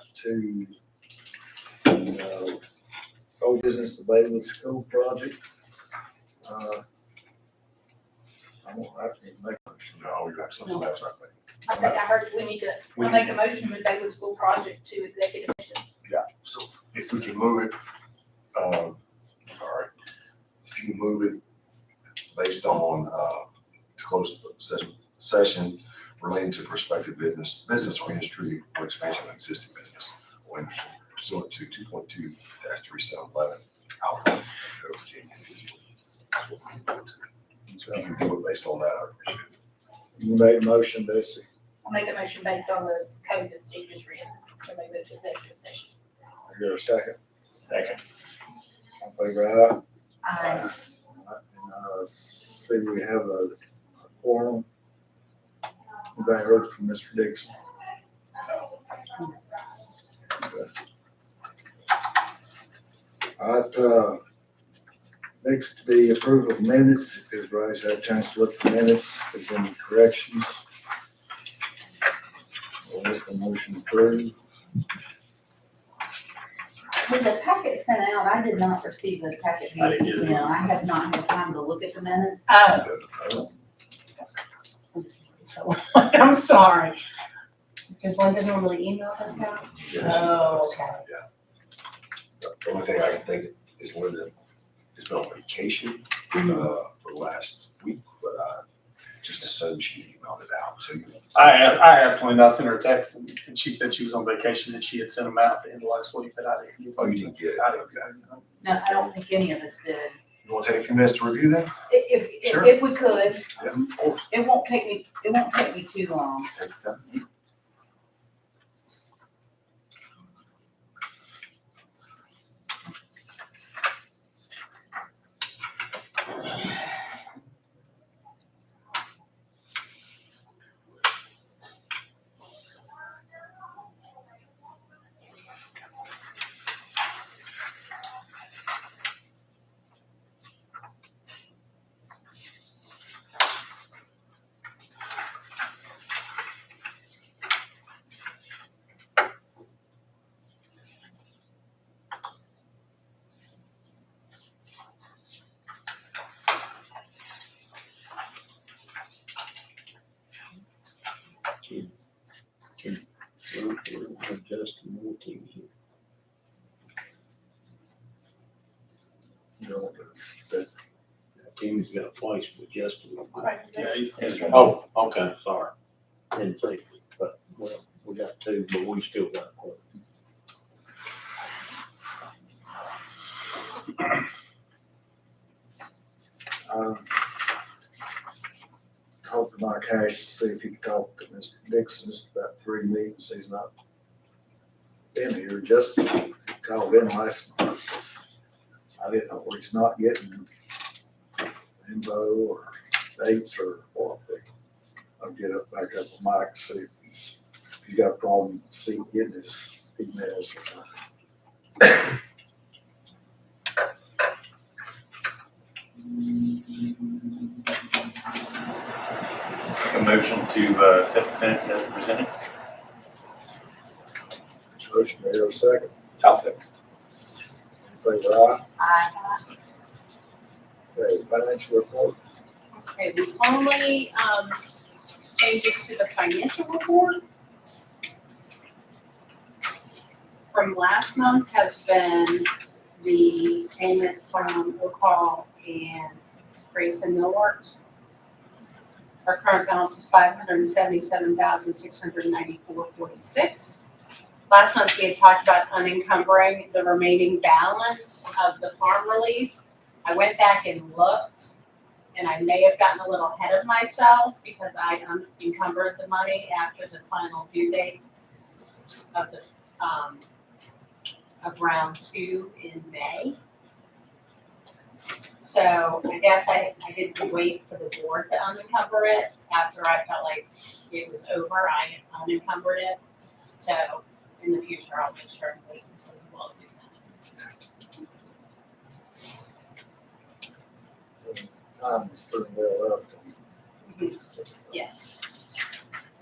to old business, the Baywood School project. I don't have to make a motion. No, we got something else, I think. I think I heard we need to, we'll make a motion with Baywood School project to executive session. Yeah, so if we can move it, all right, if you can move it based on, closed session relating to prospective business or industry or expansion of existing business or industry pursuant to 2.2-3711 Alpha Code of Virginia. That's what we want to. So if you can do it based on that, I appreciate it. You made a motion, Bessie. I'll make a motion based on the code that Steve just read, to make it to executive session. Is there a second? Second. All in favor, aye? Aye. See, we have a quorum. Anybody heard from Mr. Dixon? All right, next to be approval of minutes. If everybody's had a chance to look at the minutes, if there's any corrections. We'll make a motion approved. Was the packet sent out? I did not receive the packet. I didn't get it. I have not had time to look at the minutes. So, I'm sorry. Does Linda normally email us out? Yes. Oh, okay. Yeah. The only thing I can think is Linda has been on vacation, for the last week, but I just assumed she emailed it out, so you. I asked Linda, I sent her a text and she said she was on vacation and she had sent them out at the end of last week, but I didn't. Oh, you didn't get it? I didn't. No, I don't think any of us did. You want to take a few minutes to review that? Sure. If we could, Yeah, of course. it won't take me too long. Take your time. You know, that Timmy's got a place with Justin. Yeah, he's. Oh, okay, sorry. Didn't see, but, well, we got two, but we still got one. Talked to Mike Cash to see if he could talk to Mr. Dixon, just about 3 meetings, he's not been here, just called in last month. I didn't know where he's not getting info or dates or what. I'll get up, back up with Mike and see if he's got a problem, see getting his emails or something. A motion to accept the minutes as presented. Motion, there a second. I'll second. In favor, aye? I, Okay, financial report. Okay, the only, changes to the financial report from last month has been the payment from O'Call and Grayson Millworks. Our current balance is $577,694.46. Last month, we had talked about unencumbering the remaining balance of the farm relief. I went back and looked, and I may have gotten a little ahead of myself because I unencumbered the money after the final due date of the, of round 2 in May. So I guess I didn't wait for the board to unencumber it. After I felt like it was over, I unencumbered it. So in the future, I'll make sure and wait until the board do that. Time is pretty well up. Yes.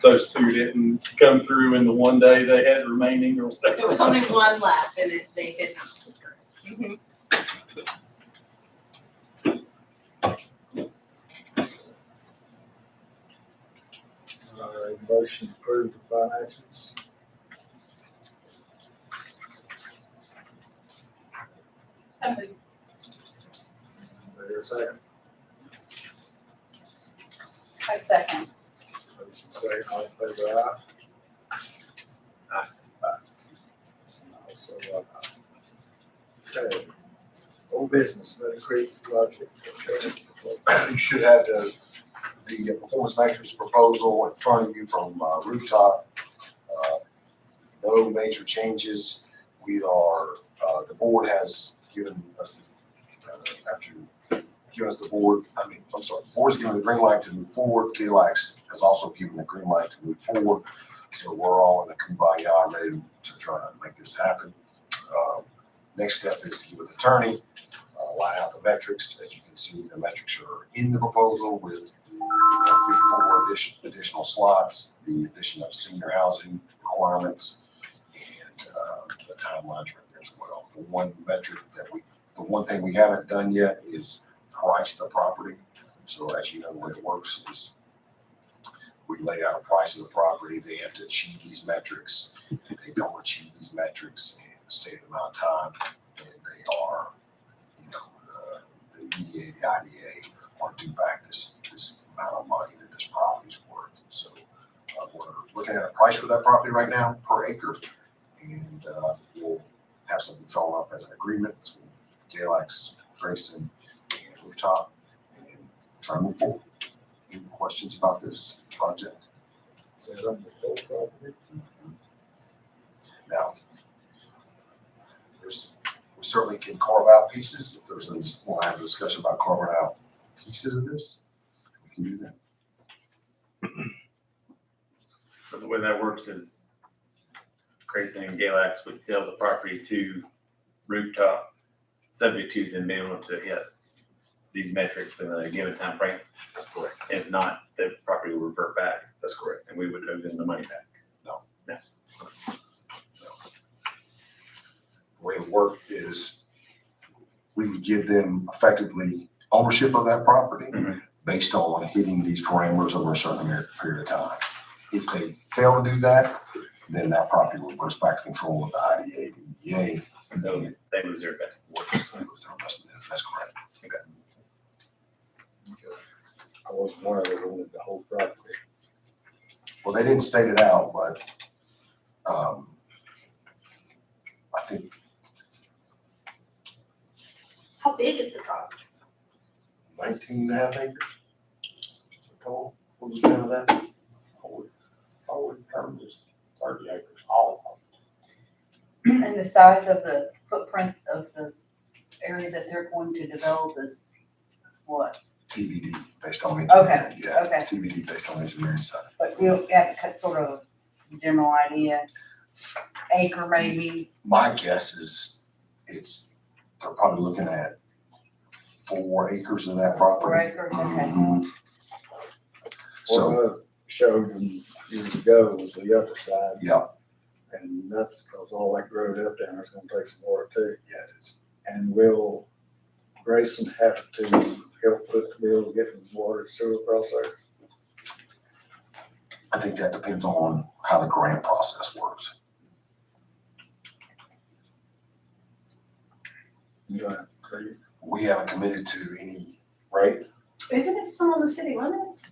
those two didn't come through in the one day they had remaining or whatever. There was only one left and they did not. Mhm. All right, motion to approve the financials. Somebody- Wait a second. I second. Motion second, all in favor, aye? Aye. Also, okay. Old business, Meadow Creek project. You should have the performance matrix proposal in front of you from Rooftop. No major changes. We are, the board has given us, after giving us the board, the board's given the green light to move forward. KLAX has also given the green light to move forward. So we're all in a kumbaya ready to try to make this happen. Next step is to get with attorney, line out the metrics. As you can see, the metrics are in the proposal with 4 additional slots, the addition of senior housing requirements, and the timelines right there as well. The one thing we haven't done yet is price the property. So as you know, the way it works is we lay out a price of the property. They have to achieve these metrics. If they don't achieve these metrics in a stated amount of time, then they are, the EDA, the IDA are due back this amount of money that this property is worth. So we're looking at a price for that property right now per acre, and we'll have something drawn up as an agreement between KLAX, Grayson, and Rooftop, and try to move forward. Any questions about this project? Is that on the whole property? Mhm. Now, we certainly can carve out pieces. If there's any, want to have a discussion about carving out pieces of this, we can do that. So the way that works is Grayson and Galax would sell the property to Rooftop, subject to them being able to hit these metrics within a given time frame. That's correct. If not, the property will revert back That's correct. and we would owe them the money back. The way it worked is we would give them effectively ownership of that property Mhm. based on hitting these parameters over a certain period of time. If they fail to do that, then that property reverts back to control of the IDA, the EDA. So they lose their investment. That's correct. I wasn't aware they wanted the whole property. Well, they didn't state it out, but I think How big is the property? 19 and a half acres. Total, what was kind of that? Forward term is 30 acres, all of And the size of the footprint of the area that they're going to develop is what? TBD based on Okay, engineering. Yeah, okay. TBD based on engineering side. But we'll have to cut sort of a general idea, acre maybe. My guess is they're probably looking at 4 acres of that property. 4 acres, okay. Mhm. So, What I showed them years ago was the upper side, yeah, and that's because all that road up there is gonna take some water too. yeah, it is. And will Grayson have to help put the bill to get the water and sewer across there? I think that depends on how the grant process works. Yeah, great. We haven't committed to any, right? Isn't it still on the city limits?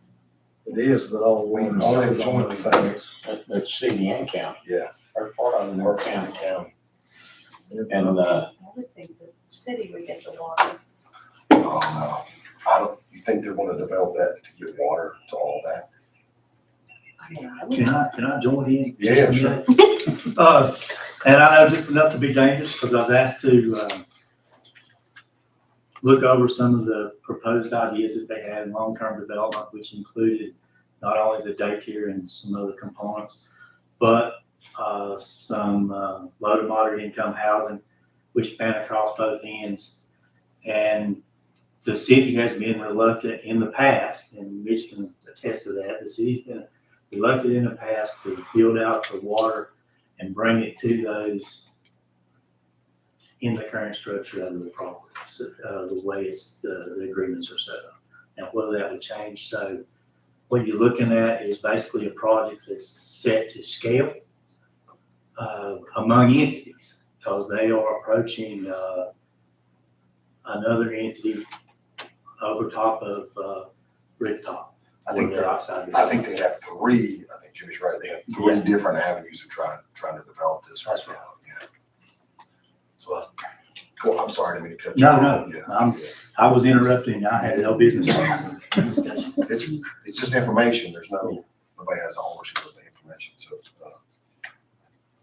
It is, but all We one all is on joint the thing. side. That's city and county. Yeah. Or part of the Parts of county. the county. And, I would think the city would get the water. Oh, no. You think they're gonna develop that to get water to all that? Can I join in? Yeah, just a minute? And I know just enough to be dangerous, because I was asked to, look over some of the proposed ideas that they had in long-term development, which included not only the daycare and some other components, but, some, low to moderate income housing, which span across both ends. And the city has been reluctant in the past, and Mitch can attest to that, the city's been elected in the past to build out the water and bring it to those in the current structure of the property, the way the agreements are set up. Now, whether that would change, so what you're looking at is basically a project that's set to scale among entities, because they are approaching another entity over top of Riptop. I think they have three, I think Jimmy's right, they have three different avenues of trying to develop this right now, yeah. So, cool, I'm sorry, I didn't mean to cut you No, off. no, I was interrupting, I had no business. Discussion. It's just information, nobody has ownership of the information, so,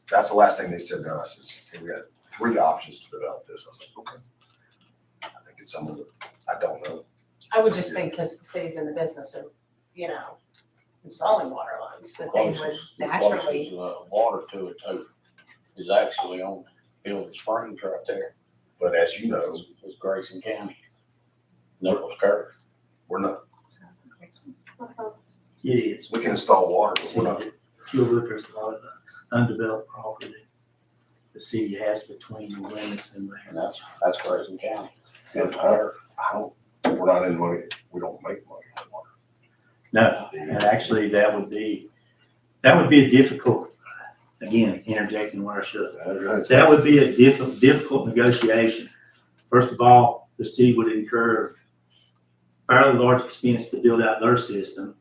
that's the last thing they said to us is, hey, we got three options to develop this. I was like, okay. I think it's something that I don't know. I would just think, because the city's in the business of, installing water lines, that they would The naturally. closest, water to it too is actually on Field Springs right there. But as you know, It's Grayson County. Nichols Curve. we're not, It is. we can install water, but we're not, If you look, there's a lot of undeveloped property the city has between the limits and And there. that's Grayson County. and we're not in money, we don't make money on water. No, and actually that would be a difficult, again, interjecting where I should. That would be a difficult negotiation. First of all, the city would incur fairly large expense to build out their system.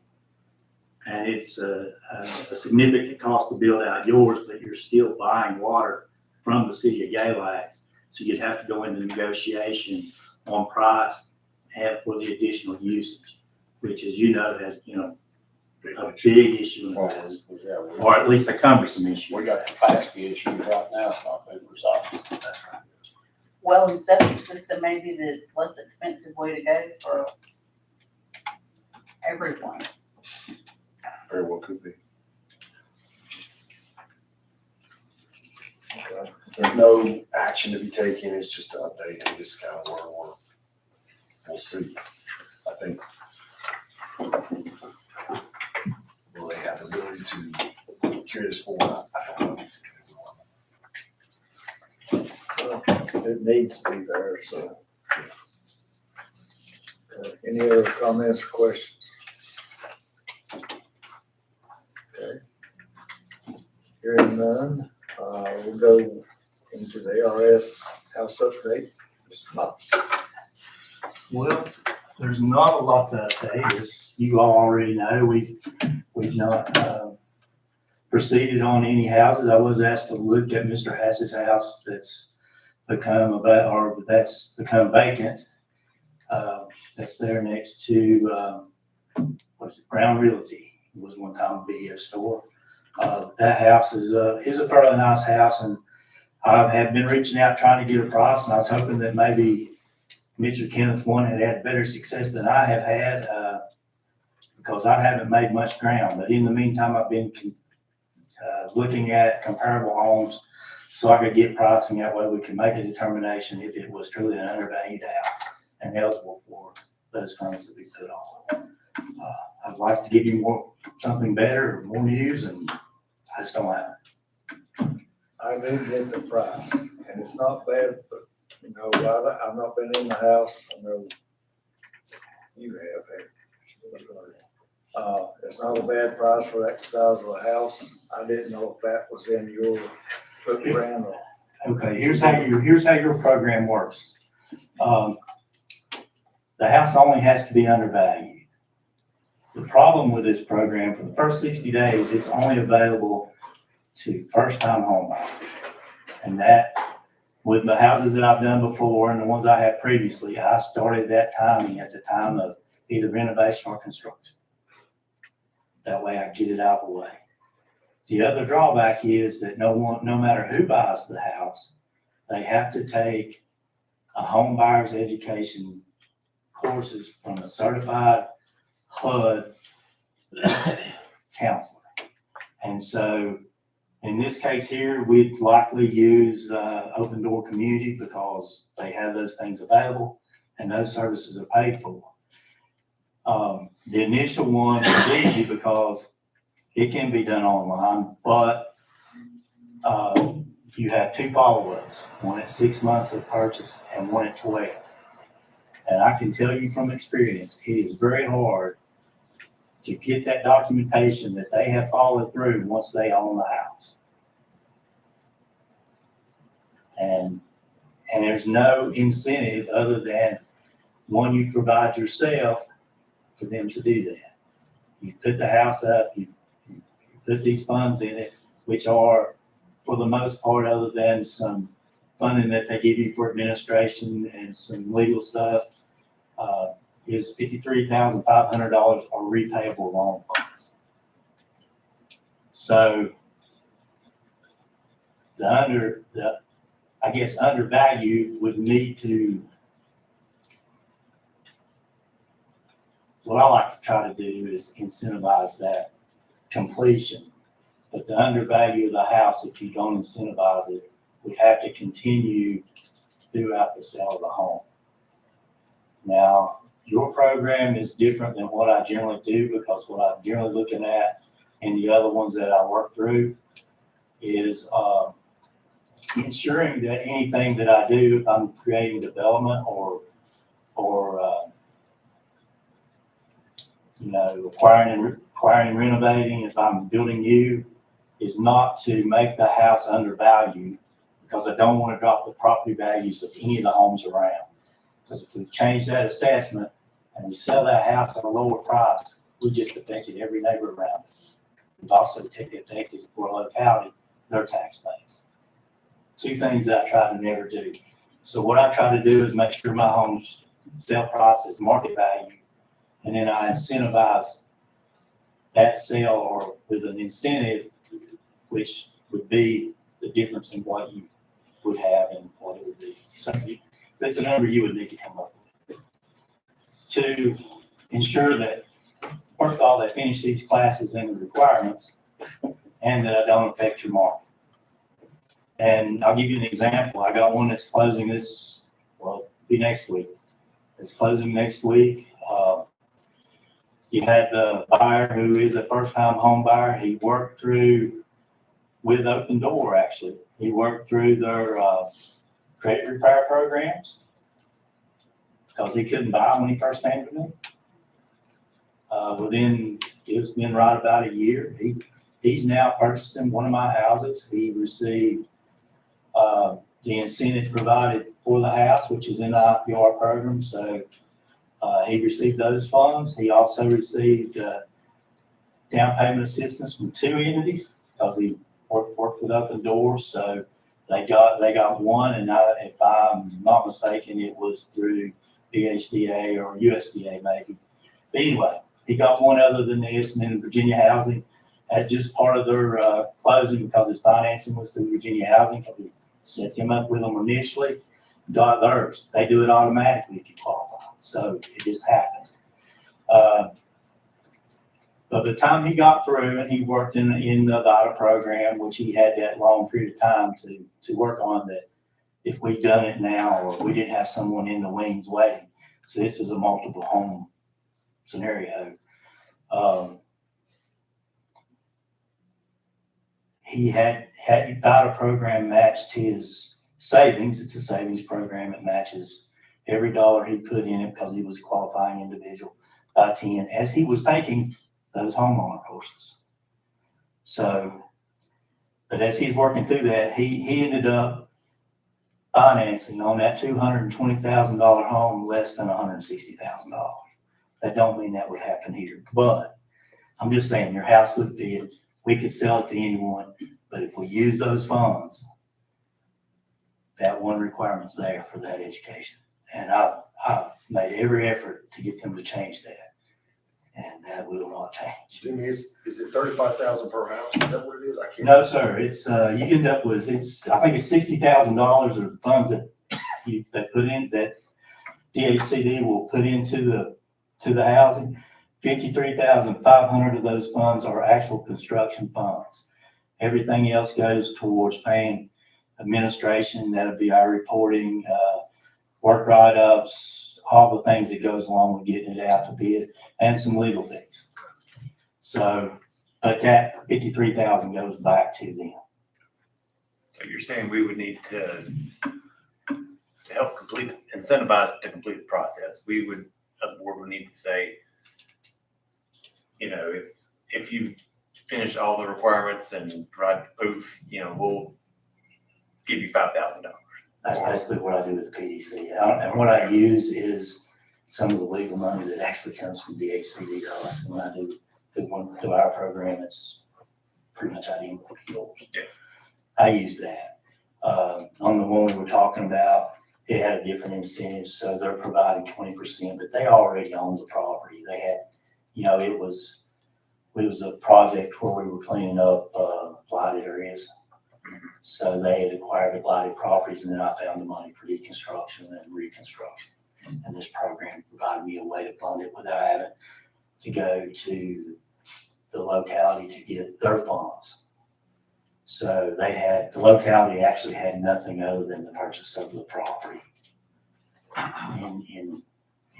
And it's a significant cost to build out yours, but you're still buying water from the city of Galax. So you'd have to go into negotiation on price and for the additional usage, which, as you know, has, a big issue in the past, or at least a cumbersome issue. We got capacity issues right now, it's not been resolved. That's right. Well, and septic system may be the less expensive way to go for everyone. Very well could be. Okay. There's no action to be taken, it's just an update, and this is kind of where we'll see. I think, will they have the ability to carry this forward? I don't know. Well, it needs to be there, so. Okay, any other comments or questions? Okay. Hearing none, we'll go into the ARS house update. Mr. Knox. Well, there's not a lot to update, as you all already know. We've not proceeded on any houses. I was asked to look at Mr. Hass's house that's become vacant. That's there next to Brown Realty. It was one time a video store. That house is a fairly nice house, and I have been reaching out trying to get a price, and I was hoping that maybe Mitch or Kenneth one had better success than I have had, because I haven't made much ground. But in the meantime, I've been looking at comparable homes so I could get pricing. That way we can make a determination if it was truly an undervalued house and eligible for those funds to be put on. I'd like to give you something better, more news, and I just don't have it. I did get the price, and it's not bad, but, I've not been in the house. I know you have. It's not a bad price for that size of a house. I didn't know if that was in your footprint or. Okay, here's how your program works. The house only has to be undervalued. The problem with this program, for the first 60 days, it's only available to first-time home buyers. And that, with the houses that I've done before and the ones I had previously, I started that timing at the time of either renovation or construction. That way I get it out of the way. The other drawback is that no matter who buys the house, they have to take a home buyer's education courses from a certified HUD counselor. And so in this case here, we'd likely use Open Door Community because they have those things available and those services are paid for. The initial one was easy because It can be done online, but, you have two follow-ups, one at 6 months of purchase and one at 12. And I can tell you from experience, it is very hard to get that documentation that they have followed through once they own the house. And there's no incentive other than one you provide yourself for them to do that. You put the house up, you put these funds in it, which are, for the most part, other than some funding that they give you for administration and some legal stuff, is $53,500 are repayable loan funds. So I guess undervalued would need to, what I like to try to do is incentivize that completion. But the undervalue of the house, if you don't incentivize it, would have to continue throughout the sale of the home. Now, your program is different than what I generally do, because what I'm generally looking at in the other ones that I work through is ensuring that anything that I do, if I'm creating development or acquiring and renovating, if I'm building new, is not to make the house undervalued, because I don't want to drop the property values of any of the homes around. Because if we change that assessment and we sell that house at a lower price, we just affected every neighbor around it. We've also affected for a locality, their tax base. Two things that I try to never do. So what I try to do is make sure my home's sale price is market value, and then I incentivize that sale, or with an incentive, which would be the difference in what you would have and what it would be. So that's a number you would need to come up with to ensure that, first of all, they finish these classes and the requirements, and that I don't affect your market. And I'll give you an example. I got one that's closing be next week. It's closing next week. You had the buyer who is a first-time home buyer. He worked through with Open Door, actually. He worked through their credit repair programs, because he couldn't buy when he first came to me. It's been right about a year. He's now purchasing one of my houses. He received the incentive provided for the house, which is in the IPR program. So he received those funds. He also received down payment assistance from two entities, because he worked with Open Doors. So they got one, and if I'm not mistaken, it was through BHDA or USDA maybe. But anyway, he got one other than this, and then Virginia Housing, as just part of their closing, because his financing was through Virginia Housing, because we set them up with them initially, got theirs. They do it automatically if you qualify. So it just happened. But the time he got through, and he worked in the VITA program, which he had that long period of time to work on, that if we'd done it now, or we didn't have someone in the wings waiting. So this is a multiple home scenario. He had VITA program matched his savings. It's a savings program. It matches every dollar he put in it, because he was a qualifying individual, by 10, as he was taking those homeowner courses. So, but as he's working through that, he ended up financing on that $220,000 home less than $160,000. That don't mean that would happen here, but I'm just saying your house would fit. We could sell it to anyone, but if we use those funds, that one requirement's there for that education. And I've made every effort to get them to change that, and that will not change. Jimmy, is it 35,000 per house? Is that what it is? I can't. No, sir. It's you end up with I think it's $60,000 of the funds that they put in, that DHCD will put into the housing. 53,500 of those funds are actual construction funds. Everything else goes towards paying administration. That'll be our reporting, work write-ups, all the things that goes along with getting it out to bid, and some legal fees. So But that 53,000 goes back to them. So you're saying we would need to help incentivize to complete the process. We would, as a board, would need to say, you know, if you finish all the requirements and provide proof, you know, we'll give you $5,000. That's basically what I do with the PDC. And what I use is some of the legal money that actually comes from DHCD to us. And when I do through our program, it's pretty much identical to yours. Yeah. I use that. On the one we were talking about, it had a different incentive, so they're providing 20%, but they already own the property. They had, you know, it was a project where we were cleaning up blighted areas. So they had acquired the blighted properties, and then I found the money for deconstruction and reconstruction. And this program provided me a way to fund it without having to go to the locality to get their funds. So the locality actually had nothing other than the purchase of the property in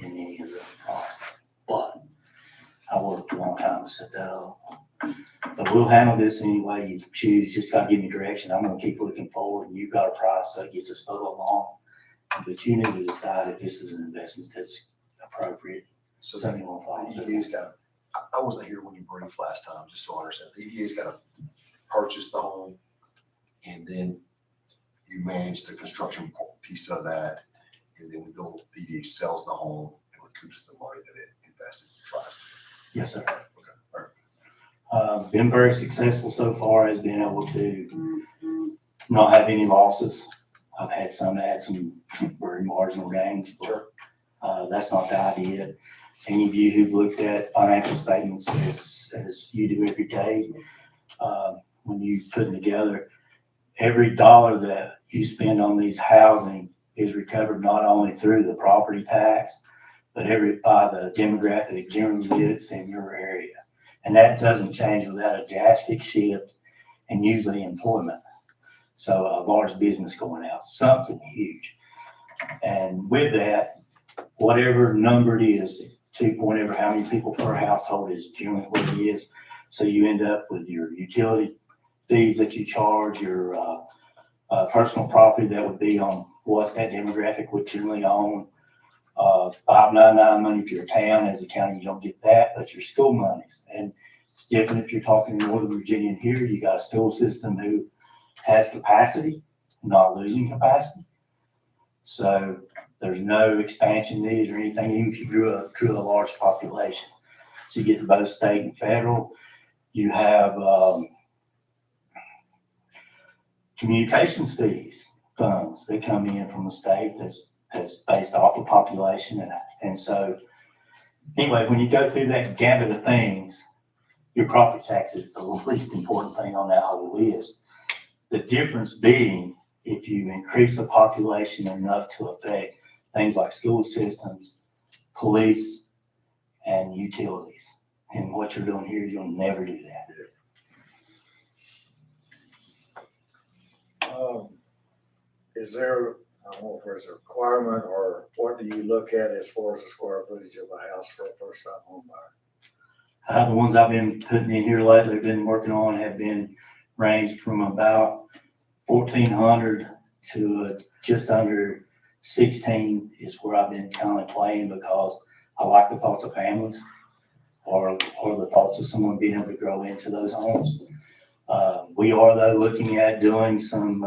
any of the project. But I worked a long time to set that up. But we'll handle this any way you choose. Just gotta give me direction. I'm gonna keep looking forward, and you've got a price that gets us further along. But you need to decide if this is an investment that's appropriate. So Something you wanna follow. the EDA's got, I wasn't here when you briefed last time, just so I understand. The EDA's got to purchase the home, and then you manage the construction piece of that, and then the EDA sells the home and recoups the money that it invested, tries to. Yes, sir. Okay, all right. Been very successful so far, has been able to not have any losses. I've had some very marginal gains, but that's not the idea. Any of you who've looked at financial statements as you do every day, when you put them together, every dollar that you spend on these housing is recovered not only through the property tax, but by the demographic generally lives in your area. And that doesn't change without a drastic shift and usually employment. So a large business going out, something huge. And with that, whatever number it is, whatever how many people per household is generally what it is. So you end up with your utility fees that you charge, your personal property that would be on what that demographic would generally own. 599 money if you're a town. As a county, you don't get that, but your school monies. And it's different if you're talking in Northern Virginia and here, you got a school system who has capacity, not losing capacity. So there's no expansion needed or anything, even if you grew a large population. So you get to both state and federal. You have communications fees, funds that come in from the state that's based off of population. And so anyway, when you go through that gamut of things, your property tax is the least important thing on that whole list. The difference being if you increase the population enough to affect things like school systems, police, and utilities. And what you're doing here, you'll never do that. Is there, I don't know if there's a requirement, or what do you look at as far as the square footage of a house for a first time home buyer? The ones I've been putting in here lately, been working on, have been ranged from about 1,400 to just under 16 is where I've been kind of playing, because I like the thoughts of families or the thoughts of someone being able to grow into those homes. We are though looking at doing some,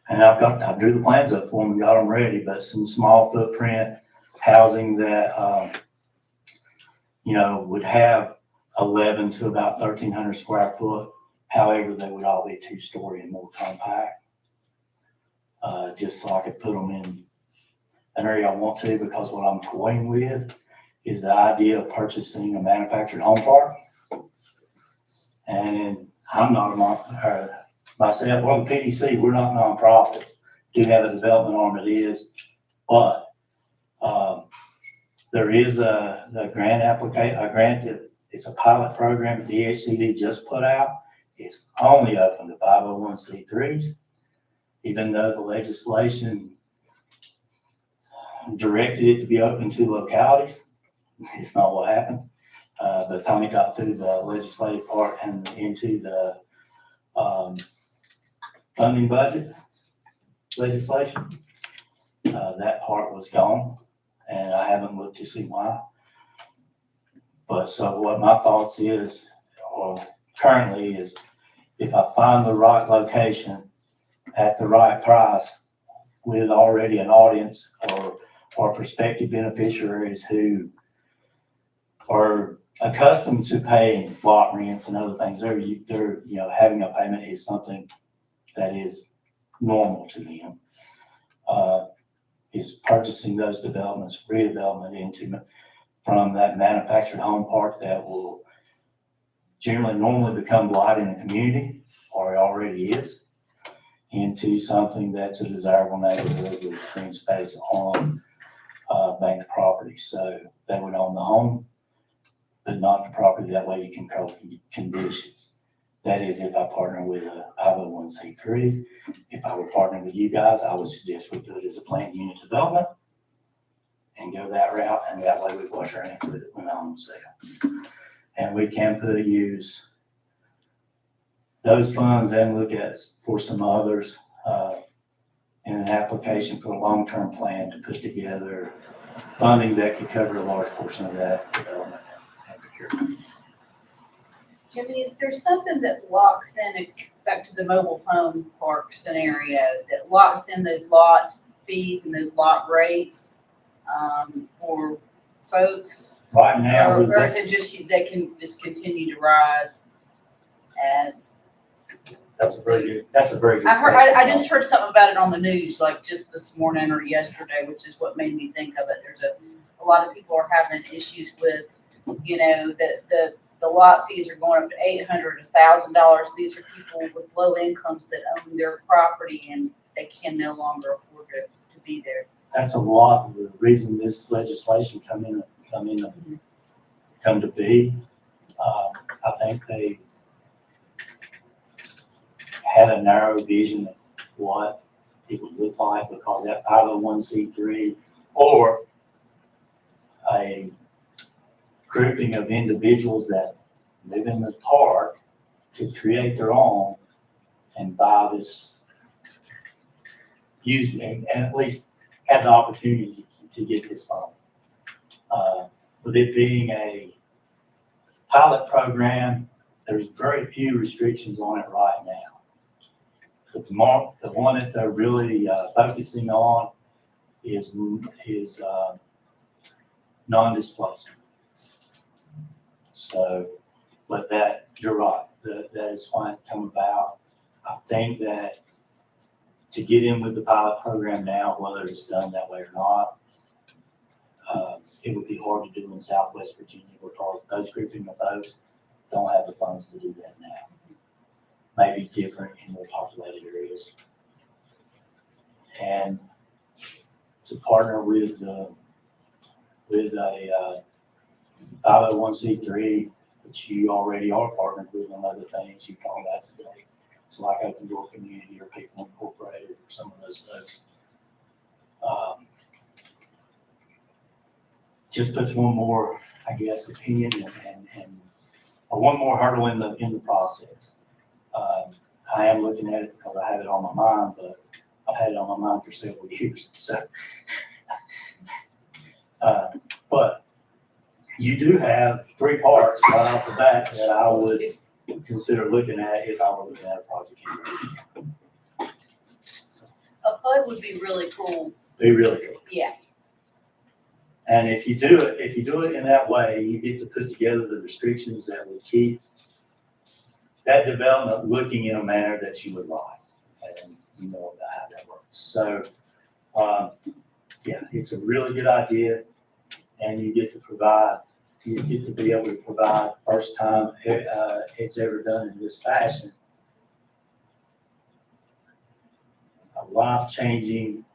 and I drew the plans up for them and got them ready, but some small footprint housing that, would have 11 to about 1,300 square foot. However, they would all be 2-story and more compact. Just so I could put them in an area I want to, because what I'm toying with is the idea of purchasing a manufactured home park. And I'm not myself, well, the PDC, we're not nonprofits. Do have a development arm that is, but there is a grant that it's a pilot program that DHCD just put out. It's only open to 501c3s, even though the legislation directed it to be open to localities. It's not what happened. But Tony got through the legislative part and into the, funding budget legislation. That part was gone, and I haven't looked to see why. But so what my thoughts is, or currently is, if I find the right location at the right price with already an audience or prospective beneficiaries who are accustomed to paying lot rents and other things, they're, having a payment is something that is normal to them. Is purchasing those developments, redevelopment from that manufactured home park that will normally become blight in the community, or it already is, into something that's a desirable neighborhood with green space on banked property. So they would own the home, but not the property. That way you can control conditions. That is, if I partner with a 501c3. If I were partnering with you guys, I would suggest we do it as a planned unit development and go that route, and that way we wash our hands with it when the home's sale. And we can use those funds and look at for some others in an application for a long-term plan to put together funding that could cover a large portion of that development and procurement. Jimmy, is there something that locks in, back to the mobile home park scenario, that locks in those lot fees and those lot rates for folks? Right now, Or is it just, they can just continue to rise as? that's a very good question. I just heard something about it on the news, like just this morning or yesterday, which is what made me think of it. There's a lot of people are having issues with, the lot fees are going up to $800, $1,000. These are people with low incomes that own their property and they can no longer afford to be there. That's a lot of the reason this legislation come to be. I think they had a narrow vision of what it would look like, because that 501c3 or a grouping of individuals that live in the park could create their own and buy this, use and at least have the opportunity to get this fund. With it being a pilot program, there's very few restrictions on it right now. The one that they're really focusing on is non-displacement. So, but you're right, that is why it's come about. I think that to get in with the pilot program now, whether it's done that way or not, it would be hard to do in Southwest Virginia, because those grouping of folks don't have the funds to do that now. Maybe different in more populated areas. And to partner with a 501c3, which you already are partnered with on other things you call that today. It's like Open Door Community or People Incorporated or some of those folks. Just puts one more, I guess, opinion or one more hurdle in the process. I am looking at it because I have it on my mind, but I've had it on my mind for several years. So, but you do have 3 parts right off the bat that I would consider looking at if I were looking at a project here. A PUD would be really cool. Be really cool. Yeah. And if you do it in that way, you get to put together the restrictions that would keep that development looking in a manner that you would like. And you know about how that works. So, yeah, it's a really good idea. And you get to be able to provide, first time it's ever done in this fashion, a life-changing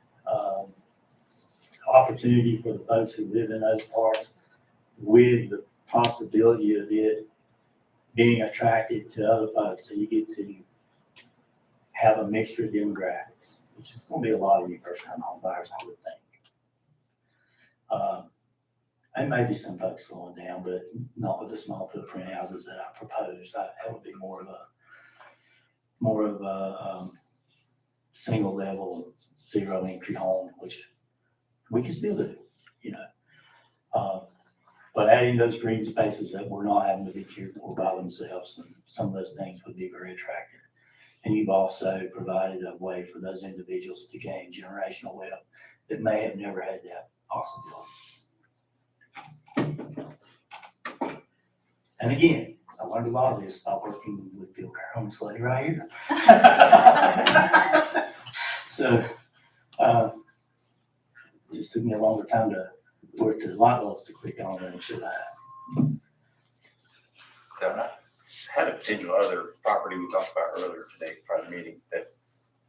opportunity for the folks who live in those parts, with the possibility of it being attracted to other folks. So you get to have a mixture of demographics, which is going to be a lot of you first-time home buyers, I would think. And maybe some folks slowing down, but not with the small footprint houses that I proposed. That would be more of a single level, zero entry home, which we can still do, you know. But adding those green spaces that we're not having to be cared for by themselves, and some of those things would be very attractive. And you've also provided a way for those individuals to gain generational wealth that may have never had that possibility. And again, I learned a lot of this by working with Bill Carroll and this lady right here. So, it just took me a longer time for it to light bulbs to click on than it should have. So I had a potential other property we talked about earlier today for the meeting that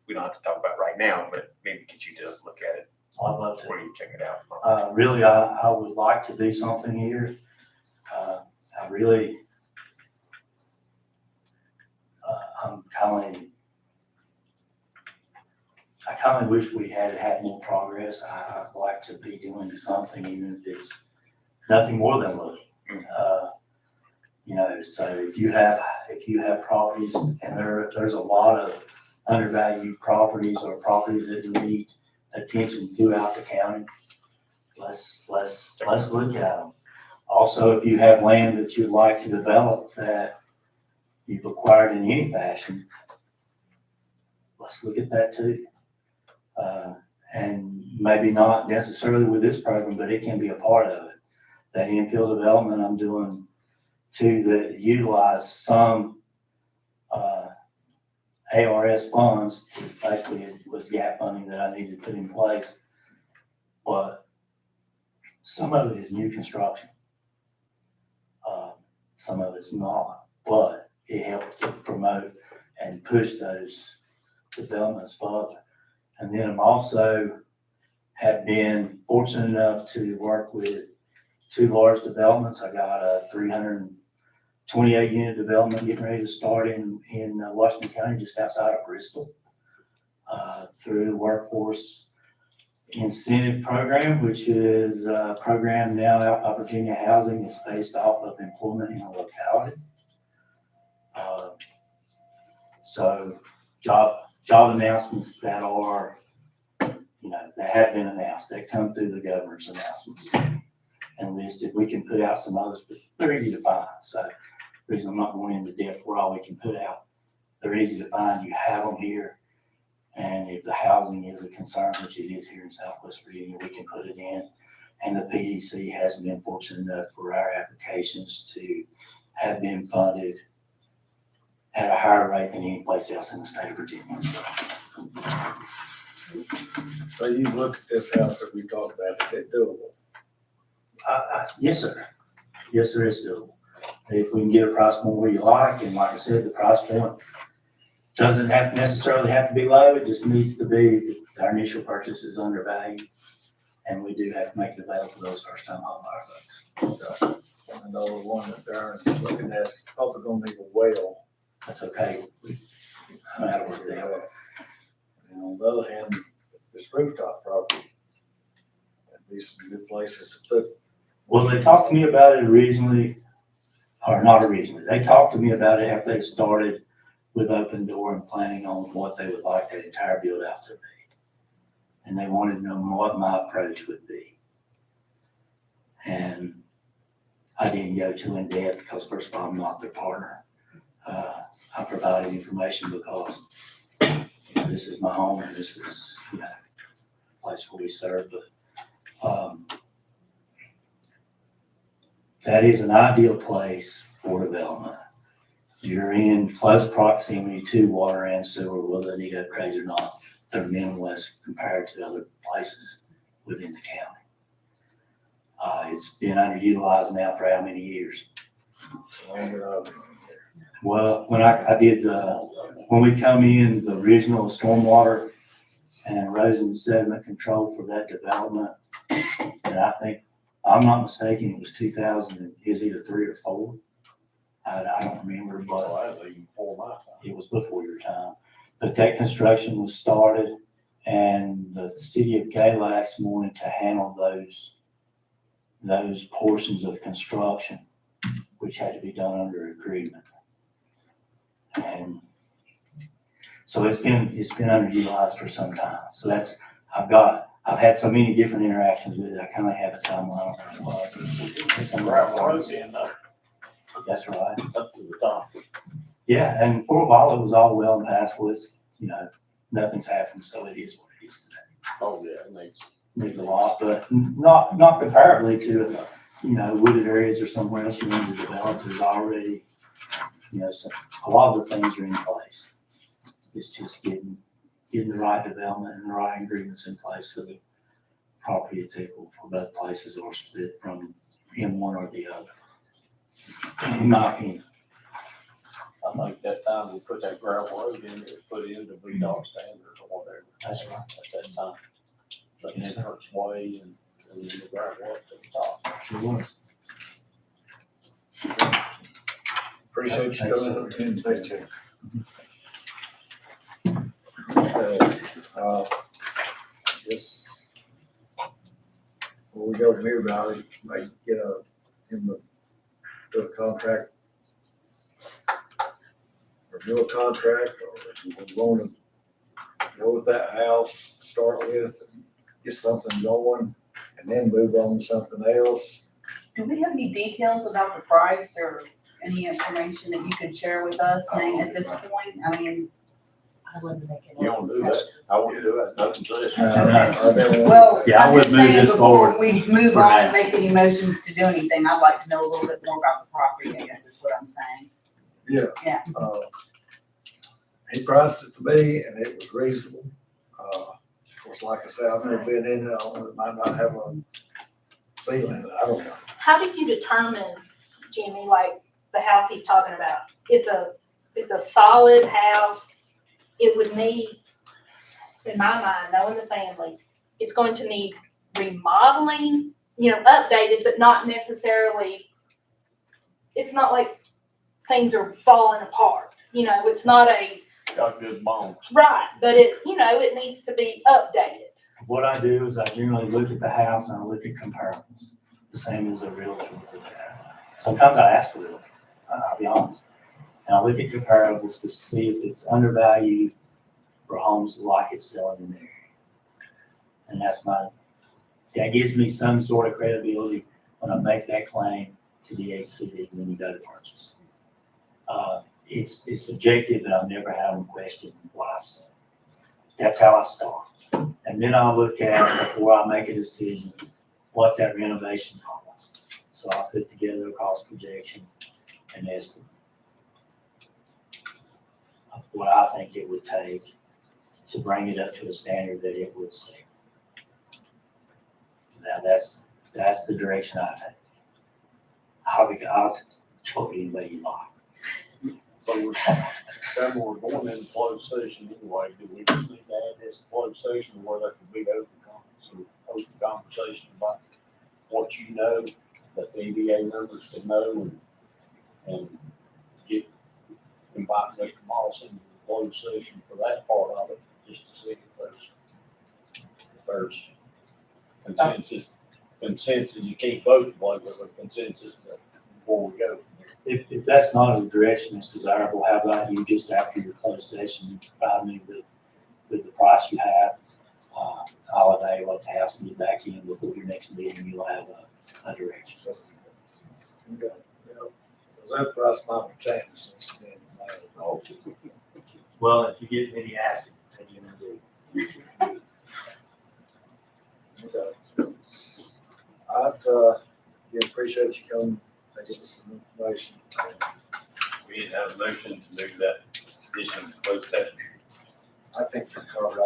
we don't have to talk about right now, but maybe get you to look at it I'd love to. before you check it out. Really, I would like to do something here. I kind of wish we had more progress. I'd like to be doing something, even if it's nothing more than looking. You know, so if you have properties, and there's a lot of undervalued properties or properties that need attention throughout the county, let's look at them. Also, if you have land that you'd like to develop that you've acquired in any fashion, let's look at that too. And maybe not necessarily with this program, but it can be a part of it. That infill development I'm doing to utilize some ARS funds to basically, it was gap funding that I needed to put in place. But some of it is new construction. Some of it's not, but it helps to promote and push those developments further. And then I'm also have been fortunate enough to work with two large developments. I got a 328 unit development getting ready to start in Washington County, just outside of Bristol, through the Workforce Incentive Program, which is a program now out by Virginia Housing. It's based off of employment in a locality. So job announcements that are, you know, that have been announced, that come through the governor's announcements and listed. We can put out some others, but they're easy to find. So the reason I'm not going into depth where all we can put out, they're easy to find. You have them here. And if the housing is a concern, which it is here in Southwest Virginia, we can put it in. And the PDC has been fortunate enough for our applications to have been funded at a higher rate than any place else in the state of Virginia. So you looked at this house that we talked about, is it doable? Yes, sir. Yes, sir, it's doable. If we can get a price point where you like, and like I said, the price point doesn't necessarily have to be low. It just needs to be, our initial purchase is undervalued, and we do have to make it available to those first-time homebuyer folks. I know the one that Darren's looking at is probably gonna need a well. That's okay. I'm out of work there. And on the other hand, this rooftop property, that'd be some good places to put. Well, they talked to me about it originally, or not originally. They talked to me about it after they started with Open Door and planning on what they would like that entire build out to be. And they wanted to know what my approach would be. And I didn't go too in depth because first of all, I'm not their partner. I provided information because, you know, this is my home and this is, you know, a place where we serve. But that is an ideal place for development. You're in close proximity to water and sewer, whether they need upgrades or not. They're minimalist compared to other places within the county. It's been underutilized now for how many years? Well, when I did when we come in, the original stormwater and erosion and sediment control for that development, and I think, I'm not mistaken, it was 2000, is either 3 or 4. I don't remember, but it was before your time. But that construction was started, and the city of Galax wanted to handle those portions of construction which had to be done under agreement. And so it's been underutilized for some time. So I've had so many different interactions with it, I kind of have a timeline on where it was. It's under Gravel road being up That's right. to the top. Yeah, and for a while it was all well and passable. It's, nothing's happened, so it is what it is today. Oh, yeah, it makes. Needs a lot, but not comparably to, wooded areas or somewhere else you want to develop is already, so a lot of the things are in place. It's just getting the right development and the right agreements in place so the property is equal for both places or split from in one or the other. In my opinion. I think that time we put that gravel road in, it was put in to be dog standards or whatever. That's right. At that time. The Yes, sir. entrance way and then the gravel up to the top. Sure was. Appreciate you coming up and thank you. Guess when we go from here, Valley, might get do a contract. Or do a contract, or if we want to go with that house to start with, and get something going, and then move on to something else. Do we have any details about the price or any information that you could share with us, Nate, at this point? I mean, I wouldn't make it. You don't do that. I wouldn't do that. Nothing says. well, Yeah, I I'm would just move saying this before forward we move for on now. and make any motions to do anything, I'd like to know a little bit more about the property, I guess is what I'm saying. He priced it to me and it was reasonable. Of course, like I said, I've never been in it, I might not have a feeling, I don't know. How do you determine, Jimmy, like the house he's talking about? It's a solid house. It would need, in my mind, knowing the family, it's going to need remodeling, updated, but not necessarily, it's not like things are falling apart. It's not Got good bones. right, but it needs to be updated. What I do is I generally look at the house and I look at comparables, the same as a realtor would look at. Sometimes I ask a realtor, I'll be honest. And I look at comparables to see if it's undervalued for homes like it's selling in the area. And that gives me some sort of credibility when I make that claim to the HCD when you go to purchase. It's subjective, but I've never had them question what I've seen. That's how I start. And then I'll look at, before I make a decision, what that renovation costs. So I put together a cost projection and estimate of what I think it would take to bring it up to a standard that it would sell. Now that's the direction I take. I'll talk to anybody you like. So we're going into closed session anyway. Do we just need to add this closed session where there could be open conversation about what you know, that the EDA members can know and invite Mr. Moss into the closed session for that part of it, just to see if there's consensus, you can't vote, but there's a consensus before we go. If that's not a direction that's desirable, how about you just after your closed session, you provide me with the price you have. I'll evaluate the house and get back to you before your next meeting. You'll have a direction. Okay. That price might have changed since then. Well, if you get many asking, then you do. Okay. We appreciate you coming, taking us some information. We need to have a motion to move that addition to closed session. I think you're covered, I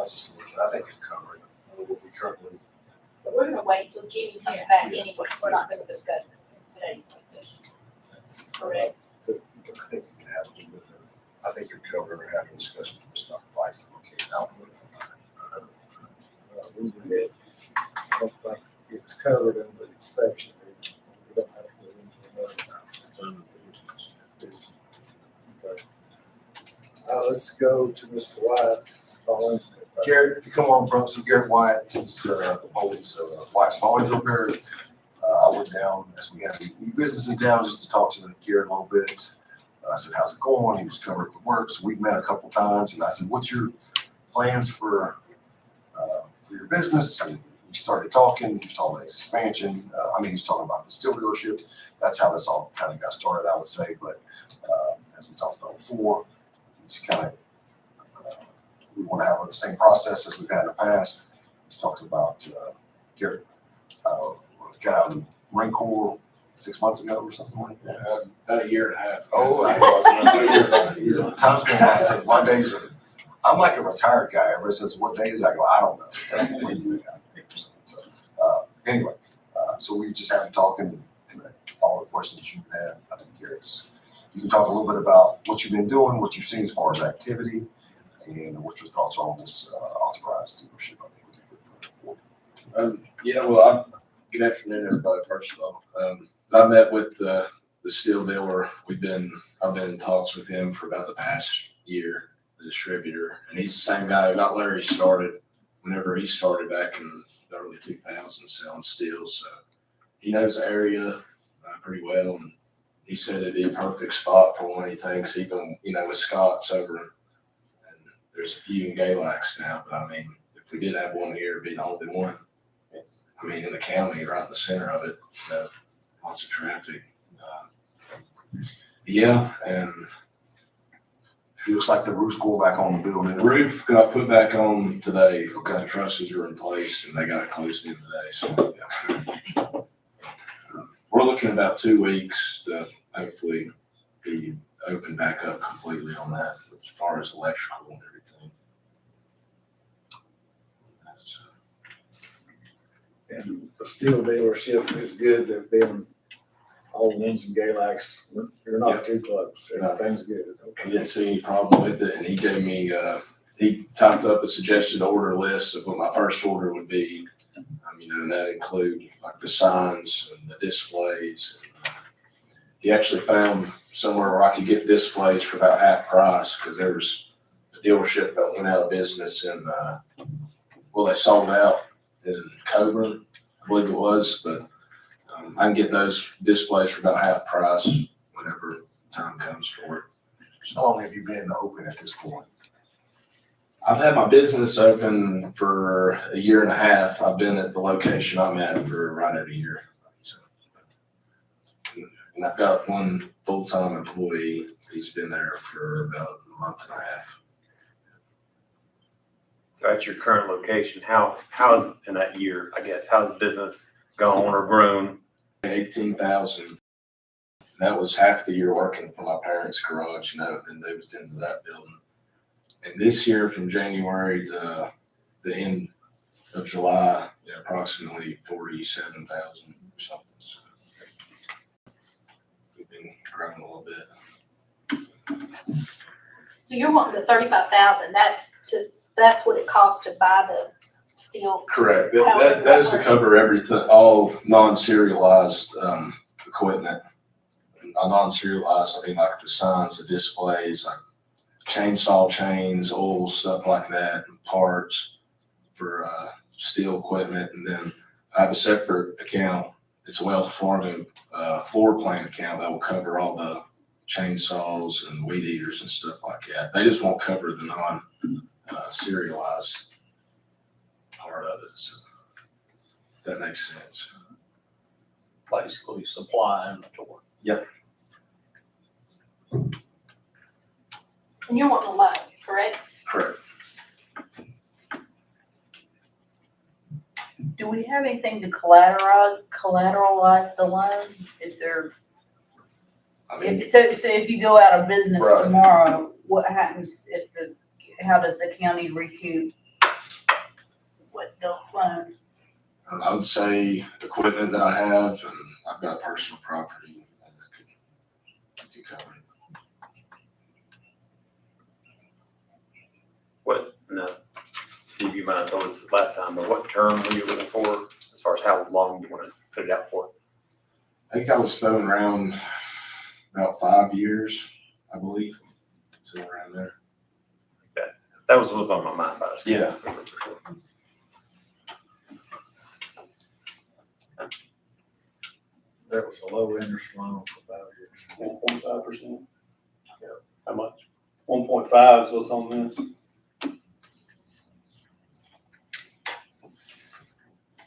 think you're covering what we currently. But we're gonna wait until Jimmy comes back anyway. We're not gonna discuss it today. Correct. I think you can have a little bit of, I think you're covered or having a discussion just about pricing, okay, now. I don't think it's covered in the section. We don't have to go into another. Okay. Let's go to Mr. Wyatt. Garrett, if you come on front, so Garrett Wyatt, he's owns Wyatt's Farms over here. I went down as we had new business in town just to talk to Garrett a little bit. I said, how's it going? He was covering the work. So we met a couple times and I said, what's your plans for your business? And we started talking. He was talking about his expansion. He was talking about the steel dealership. That's how this all kind of got started, I would say. But as we talked about before, he's kind of, we want to have the same process as we've had in the past. He's talked about Garrett got out of the Marine Corps 6 months ago or something like that. About a year and a half. Oh, I wasn't. Time's going by. I said, what days are, I'm like a retired guy. Everybody says, what days? I go, I don't know. It's like Wednesday, I think, or something. So, anyway, so we just have been talking and all the questions you had. I think Garrett's, you can talk a little bit about what you've been doing, what you've seen as far as activity, and what your thoughts are on this authorized dealership. I think would be good for the board. Yeah, well, good afternoon, everybody, first of all. I met with the steel dealer. I've been in talks with him for about the past year, the distributor. And he's the same guy who got Larry started whenever he started back in the early 2000s selling steel. So he knows the area pretty well. And he said it'd be a perfect spot for one. He thinks even, with Scott's over, and there's a few in Galax now, but if we did have one here, it'd be the only one. In the county, right in the center of it, lots of traffic. Yeah, and It looks like the roof's going back on the building. the roof got put back on today. The trusses are in place and they got it closed in today. So we're looking at about 2 weeks to hopefully be open back up completely on that as far as electrical and everything. And the steel dealership is good. They've been all the ones in Galax. You're not too close. Everything's good. He didn't see any problem with it, and he gave me, he typed up a suggested order list of what my first order would be. And that include like the signs and the displays. He actually found somewhere where I could get displays for about half price because there was a dealership that went out of business and, they sold out in Coburn, I believe it was, but I can get those displays for about half price whenever time comes for it. How long have you been open at this point? I've had my business open for a year and a half. I've been at the location I'm at for right at a year. So, and I've got one full-time employee. He's been there for about a month and a half. So at your current location, how is in that year, I guess, how's business gone or grown? 18,000. That was half the year working for my parents' garage, and they moved into that building. And this year, from January to the end of July, approximately 47,000 or something. So we've been growing a little bit. So you're wanting the 35,000, that's what it costs to buy the steel. Correct. That is to cover everything, all non-serialized equipment. Non-serialized, like the signs, the displays, like chainsaw chains, oil, stuff like that, and parts for steel equipment. And then I have a separate account. It's a Wells Fargo floor plan account that will cover all the chainsaws and weed eaters and stuff like that. They just won't cover the non-serialized part of it. So if that makes sense. Basically supply inventory. Yep. And you're wanting a loan, correct? Correct. Do we have anything to collateralize the loan? Is there, so if you go out of business Right. tomorrow, what happens how does the county recoup what the loan? I would say equipment that I have, and I've got personal property that could cover it. What, no, Steve, you might have told us last time, but what term were you looking for as far as how long you want to put it out for? I think I was throwing around about 5 years, I believe, somewhere around there. That was on my mind, but I just Yeah. a low interest loan for 5 years. 1.5%. How much? 1.5 is what's on this.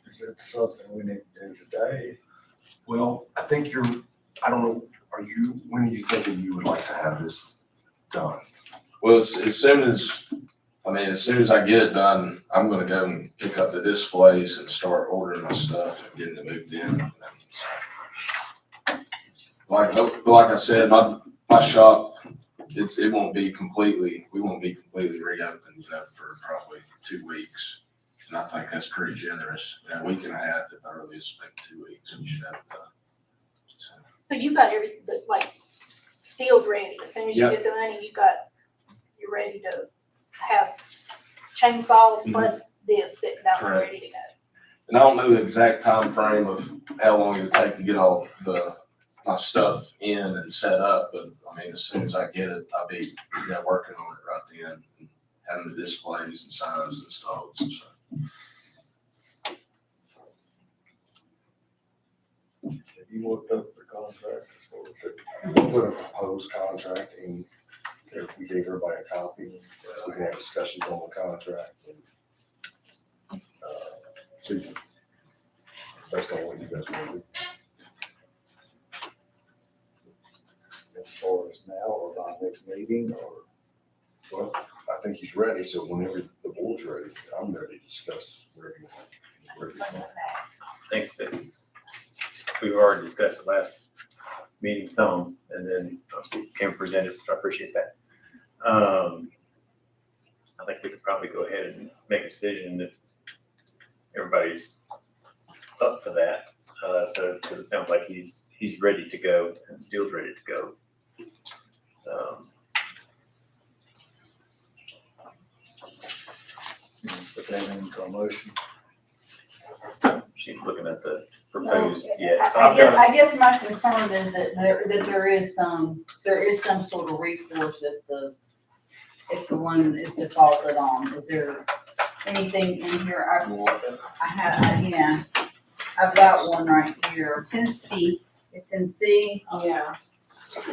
Is it something we need to do today? Well, I think I don't know, when are you thinking you would like to have this done? Well, as soon as I get it done, I'm gonna go and pick up the displays and start ordering my stuff and getting it moved in. Like I said, my shop, we won't be completely reopened, for probably 2 weeks. And I think that's pretty generous. A week and a half at the earliest, maybe 2 weeks, we should have it done. So, So you got like, steel's ready, as soon as you Yep. get the money, you're ready to have chainsaws plus this sitting down there ready to go. And I don't know the exact time frame of how long it would take to get all my stuff in and set up, but as soon as I get it, I'll be working on it right then, and having the displays and signs installed. So. Have you looked up the contract? We'll put a proposed contract in, if we gave everybody a copy, we can have discussions on the contract. So based on what you guys want to do. As far as now or by next meeting or? Well, I think he's ready, so whenever the board's ready, I'm ready to discuss wherever you want. I think that we've already discussed it last meeting some, and then obviously Kim presented, so I appreciate that. I think we could probably go ahead and make a decision if everybody's up for that. So, because it sounds like he's ready to go and Steele's ready to go. Put that into a motion. She's looking at the proposed, I guess my concern is that there is some sort of recourse if the loan is defaulted on. Is there anything in here? I've got one right here. It's in C. It's in C. Yeah.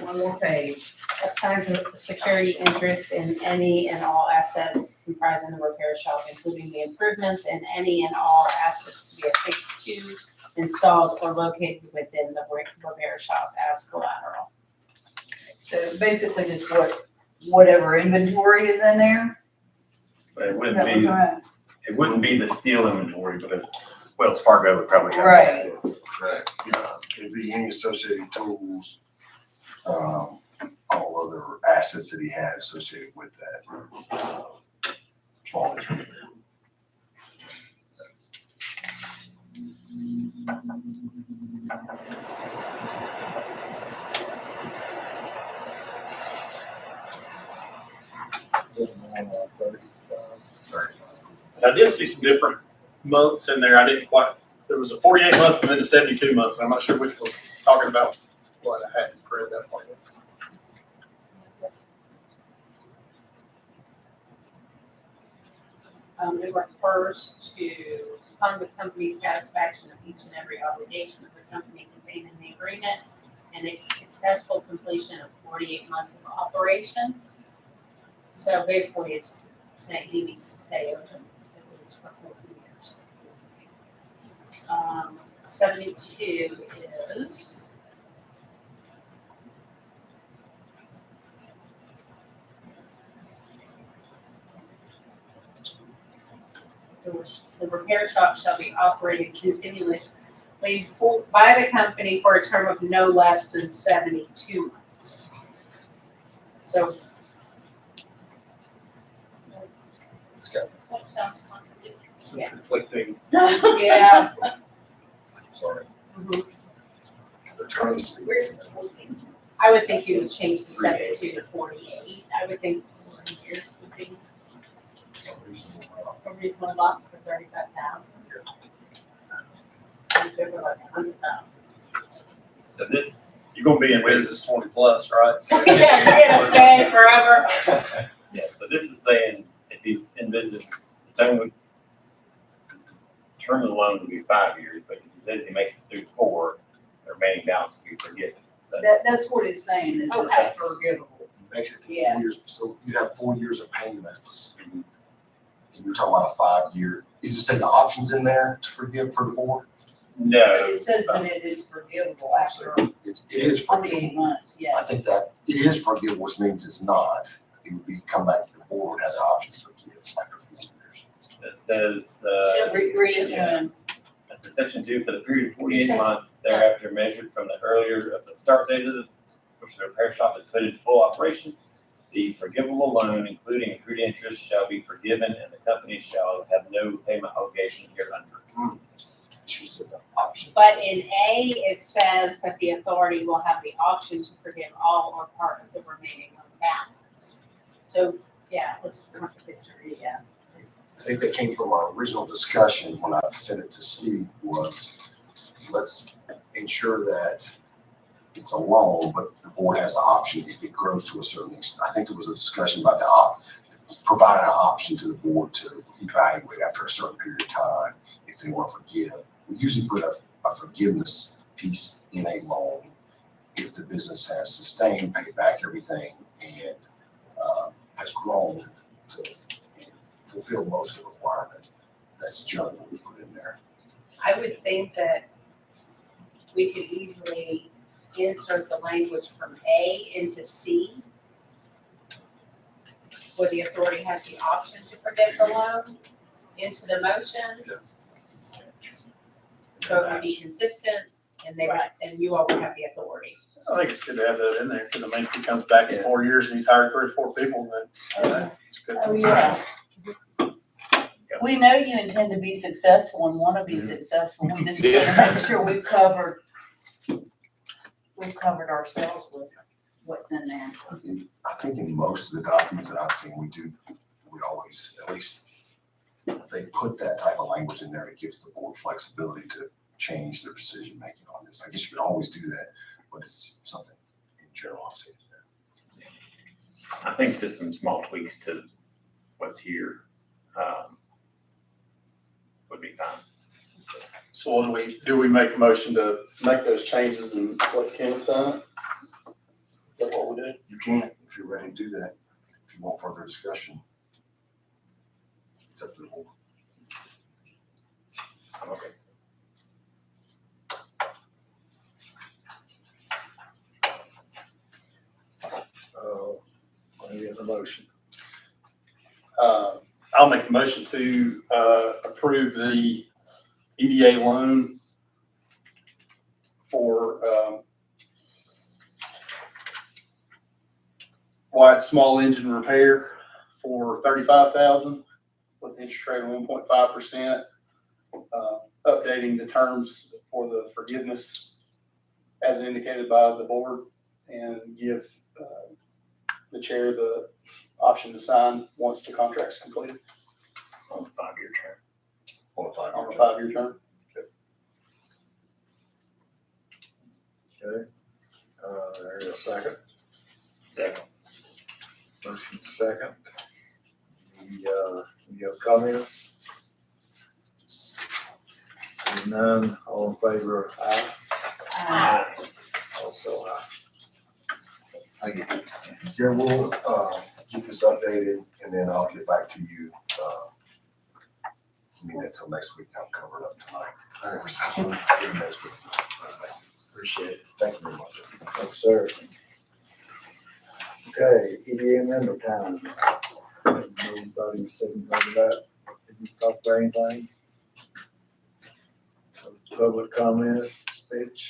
One more page. Assigns a security interest in any and all assets comprising the repair shop, including the improvements and any and all assets to be affixed to, installed, or located within the repair shop as collateral. So basically just whatever inventory is in there. but it Is that what's right? wouldn't be the Steele inventory because Wells Fargo would probably have Right. Correct. It'd be any associated tools, all other assets that he had associated with that. Small injury. I did see some different months in there. I didn't quite, there was a 48 month and then a 72 month. I'm not sure which was talking about what I hadn't read that far yet. It refers to upon the company's satisfaction of each and every obligation of the company contained in the agreement and its successful completion of 48 months of operation. So basically, it's saying he needs to stay open at least for 4 years. 72 is the repair shop shall be operated continuously by the company for a term of no less than 72 months. So. It's got, That sounds Some Yeah. conflicting. Yeah. sorry, Mhm. the terms. I would think you would change the 72 to 48. I would think 40 years would be a reasonable lot for 35,000. If it were like 100,000. So this, You're gonna be in business 20 plus, right? So- Yeah, you're gonna stay forever. yeah, so this is saying if he's in business, the term of the loan would be 5 years, but if he says he makes it through 4, the remaining balance will be forgiven. But That's what it's saying, is Okay. it's forgivable. Makes it Yeah. 4 years, so you have 4 years of payments. Mhm. And you're talking about a 5-year, is it saying the options in there to forgive for the board? no, It says that it is forgivable after It is 48 forgivable. months, I yes. think that it is forgivable, which means it's not. It would be come back to the board, have the option to forgive after 4 years. it says, Read it to him. that's in section 2, for the period of 48 says- months thereafter measured from the earlier of the start date of which the repair shop is put into full operation. The forgivable loan, including accrued interest, shall be forgiven, and the company shall have no payment obligation hereunder. She said the option. But in A, it says that the authority will have the option to forgive all or part of the remaining loan balance. So, yeah, let's contradictory, yeah. I think that came from our original discussion when I sent it to Steve was, let's ensure that it's a loan, but the board has the option if it grows to a certain extent. I think there was a discussion about providing an option to the board to evaluate after a certain period of time if they want to forgive. We usually put a forgiveness piece in a loan if the business has sustained, paid back everything, and has grown to fulfill most of the requirement. That's generally what we put in there. I would think that we could easily insert the language from A into C, where the authority has the option to forgive the loan, into the motion. Yeah. So it would be consistent, and they would, and you all would have the authority. I think it's good to have that in there, because I mean, if he comes back in 4 years and he's hired 3 or 4 people, then it's good. Oh, yeah. We know you intend to be successful and want to be successful. We just want to make sure we've covered ourselves with what's in there. I think in most of the documents that I've seen, we always, at least, they put that type of language in there that gives the board flexibility to change their decision making on this. I guess you can always do that, but it's something in general I've seen. I think just some small tweaks to what's here would be fine. So what do we make a motion to make those changes and let Ken sign it? Is that what we do? You can, if you're ready to do that, if you want further discussion. It's up to the board. I'm okay. Let me get the motion. I'll make the motion to approve the EDA loan for Wyatt small engine repair for $35,000 with interest rate of 1.5%. Updating the terms for the forgiveness as indicated by the board, and give the chair the option to sign once the contract's completed On the 5-year term. On a 5-year on a term. 5-year term. Okay. There's a second. Second. Motion second. You have comments? Seeing none, all in favor, aye. Also aye. Thank you. Yeah, we'll, get this updated and then I'll get back to you. Give me that till next week. I'm covered up tonight. All right, so, next week. Appreciate it. Thank you very much. Thanks, sir. Okay, EDA member time. Nobody said about that. Did you talk about anything? Public comment, speech?